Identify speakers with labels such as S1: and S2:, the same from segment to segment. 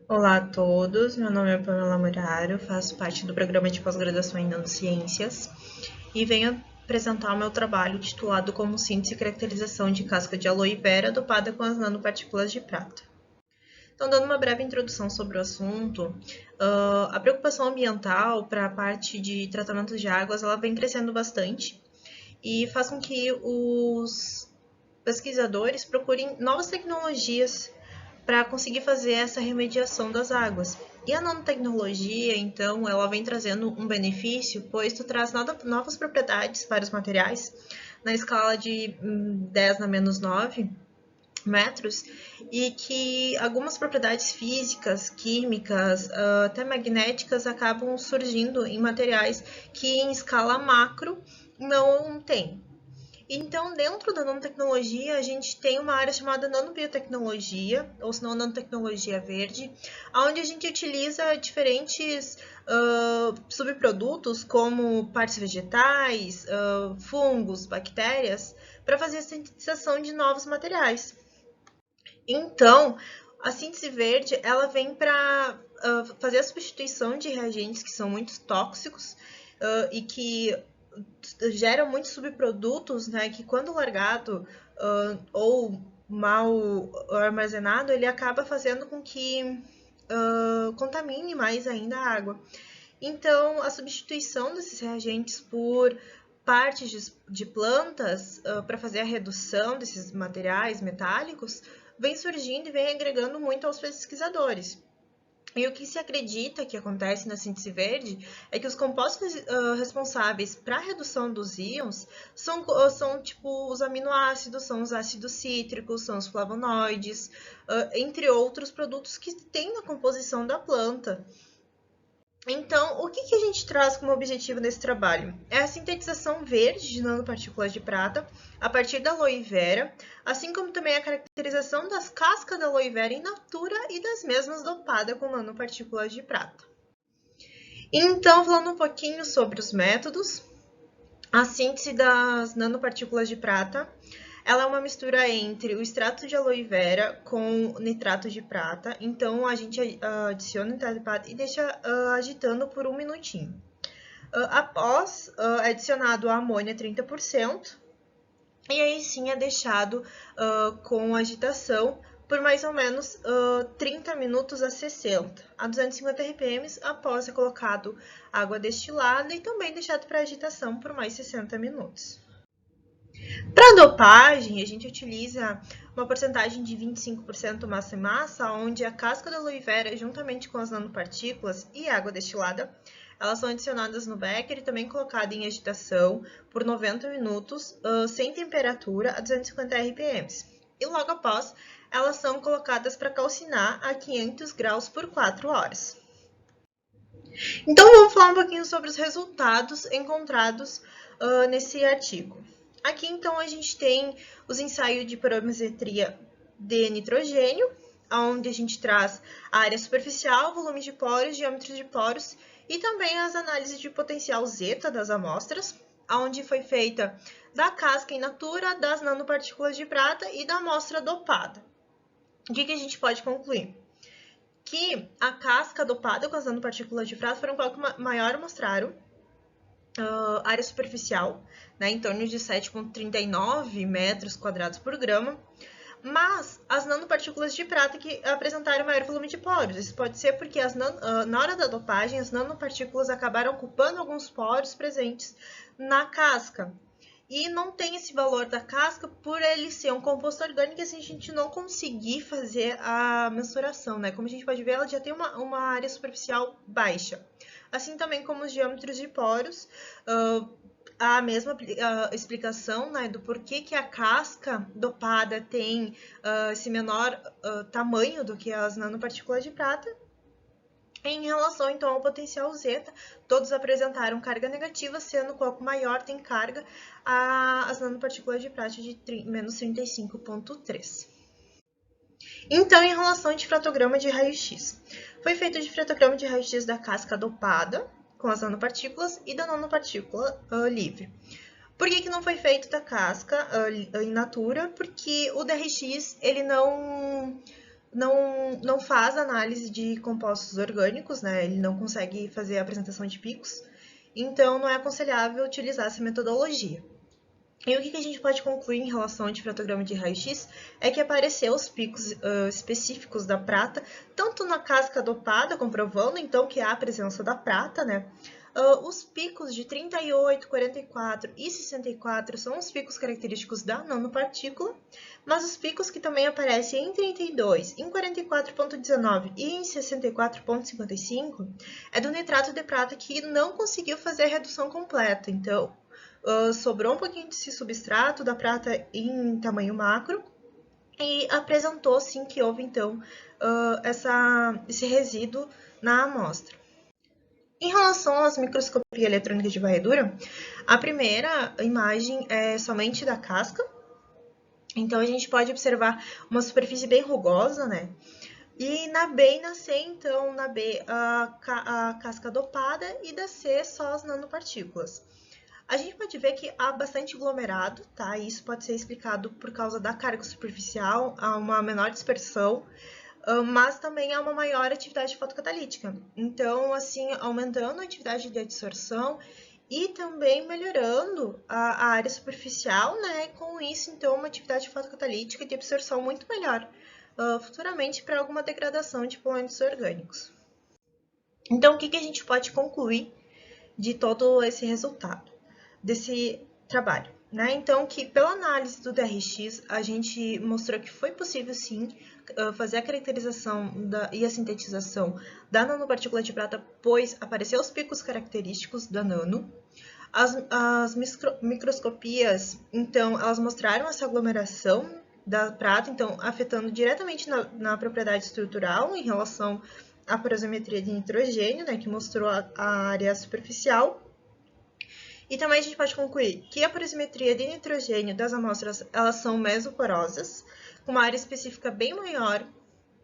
S1: Olá a todos, meu nome é Pamela Muraro, faço parte do programa de pós-graduação em Nanociências e venho apresentar o meu trabalho titulado como Síntese e Caracterização de Casca de Aloe Vera dopada com as nanopartículas de prata. Então, dando uma breve introdução sobre o assunto, a preocupação ambiental para a parte de tratamento de águas ela vem crescendo bastante e faz com que os pesquisadores procurem novas tecnologias para conseguir fazer essa remediação das águas. E a nanotecnologia, então, ela vem trazendo um benefício, pois tu traz novas propriedades para os materiais na escala de 10 na menos 9 metros e que algumas propriedades físicas, químicas, até magnéticas acabam surgindo em materiais que em escala macro não tem. Então, dentro da nanotecnologia, a gente tem uma área chamada nanobiotecnologia, ou se não, nanotecnologia verde, onde a gente utiliza diferentes subprodutos, como partes vegetais, fungos, bactérias, para fazer a sintetização de novos materiais. Então, a síntese verde, ela vem para fazer a substituição de reagentes que são muito tóxicos e que geram muitos subprodutos, né, que quando largado ou mal armazenado, ele acaba fazendo com que contamine mais ainda a água. Então, a substituição desses reagentes por partes de plantas para fazer a redução desses materiais metálicos vem surgindo e vem agregando muito aos pesquisadores. E o que se acredita que acontece na síntese verde é que os compostos responsáveis para a redução dos íons são tipo os aminoácidos, são os ácidos cítricos, são os flavonoides, entre outros produtos que tem na composição da planta. Então, o que a gente traz como objetivo nesse trabalho? É a sintetização verde de nanopartículas de prata a partir da aloe vera, assim como também a caracterização das cascas da aloe vera in natura e das mesmas dopadas com nanopartículas de prata. Então, falando um pouquinho sobre os métodos, a síntese das nanopartículas de prata ela é uma mistura entre o extrato de aloe vera com nitrato de prata. Então, a gente adiciona o nitrato de prata e deixa agitando por 1 minutinho. Após, é adicionado a amônia 30%. E aí sim é deixado com agitação por mais ou menos 30 minutos a 60, a 250 RPM, após é colocado água destilada e também deixado para agitação por mais 60 minutos. Para dopagem, a gente utiliza uma porcentagem de 25% massa e massa, onde a casca da aloe vera, juntamente com as nanopartículas e água destilada, elas são adicionadas no becker e também colocadas em agitação por 90 minutos, sem temperatura, a 250 RPM. E logo após, elas são colocadas para calcinar a 500 graus por 4 horas. Então, vamos falar um pouquinho sobre os resultados encontrados nesse artigo. Aqui, então, a gente tem os ensaios de porometria de nitrogênio, onde a gente traz a área superficial, volume de poros, diâmetro de poros e também as análises de potencial zeta das amostras, onde foi feita da casca in natura, das nanopartículas de prata e da amostra dopada. O que a gente pode concluir? Que a casca dopada com as nanopartículas de prata foram qual que maior mostraram área superficial, né, em torno de 7,39 metros quadrados por grama, mas as nanopartículas de prata que apresentaram maior volume de poros. Isso pode ser porque na hora da dopagem, as nanopartículas acabaram ocupando alguns poros presentes na casca. E não tem esse valor da casca por ele ser um composto orgânico, assim, a gente não conseguir fazer a mensuração, né? Como a gente pode ver, ela já tem uma área superficial baixa. Assim também como os diâmetros de poros, a mesma explicação, né, do porquê que a casca dopada tem esse menor tamanho do que as nanopartículas de prata. Em relação, então, ao potencial zeta, todos apresentaram carga negativa, sendo qual maior tem carga as nanopartículas de prata de menos 35,3. Então, em relação ao difratograma de raio-x, foi feito o difratograma de raio-x da casca dopada, com as nanopartículas, e da nanopartícula livre. Por que não foi feito da casca in natura? Porque o DRX, ele não não faz análise de compostos orgânicos, né? Ele não consegue fazer a apresentação de picos, então não é aconselhável utilizar essa metodologia. E o que a gente pode concluir em relação ao difratograma de raio-x é que apareceu os picos específicos da prata, tanto na casca dopada, comprovando então que há a presença da prata, né? Os picos de 38, 44 e 64 são os picos característicos da nanopartícula, mas os picos que também aparecem em 32, em 44.19 e em 64.55 é do nitrato de prata que não conseguiu fazer a redução completa, então sobrou um pouquinho desse substrato da prata em tamanho macro e apresentou sim que houve então esse resíduo na amostra. Em relação às microscopia eletrônica de varredura, a primeira imagem é somente da casca, então a gente pode observar uma superfície bem rugosa, né? E na B e na C, então, na B a casca dopada e da C só as nanopartículas. A gente pode ver que há bastante aglomerado, tá? E isso pode ser explicado por causa da carga superficial, há uma menor dispersão, mas também há uma maior atividade fotocatalítica. Então, assim, aumentando a atividade de adsorção e também melhorando a área superficial, né? Com isso, então, uma atividade fotocatalítica de absorção muito melhor, futuramente para alguma degradação de poluentes orgânicos. Então, o que a gente pode concluir de todo esse resultado desse trabalho, né? Então, que pela análise do DRX, a gente mostrou que foi possível, sim, fazer a caracterização e a sintetização da nanopartícula de prata, pois apareceu os picos característicos da nano. As microscopias, então, elas mostraram essa aglomeração da prata, então, afetando diretamente na propriedade estrutural em relação à porosidade de nitrogênio, né, que mostrou a área superficial. E também a gente pode concluir que a porosimetria de nitrogênio das amostras, elas são mesoporosas, com uma área específica bem maior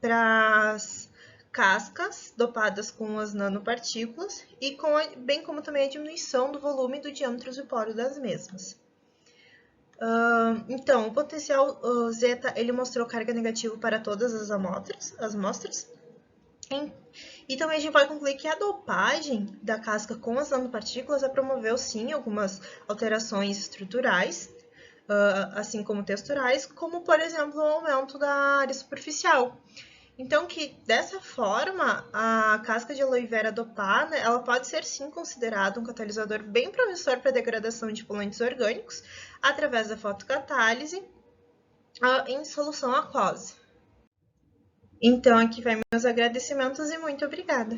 S1: para as cascas dopadas com as nanopartículas e bem como também a diminuição do volume e do diâmetro de poro das mesmas. Então, o potencial zeta, ele mostrou carga negativa para todas as amostras. E também a gente pode concluir que a dopagem da casca com as nanopartículas promoveu, sim, algumas alterações estruturais, assim como texturais, como, por exemplo, o aumento da área superficial. Então, que dessa forma, a casca de aloe vera dopada, ela pode ser, sim, considerada um catalisador bem promissor para a degradação de poluentes orgânicos através da fotocatálise em solução aquosa. Então, aqui vai meus agradecimentos e muito obrigada!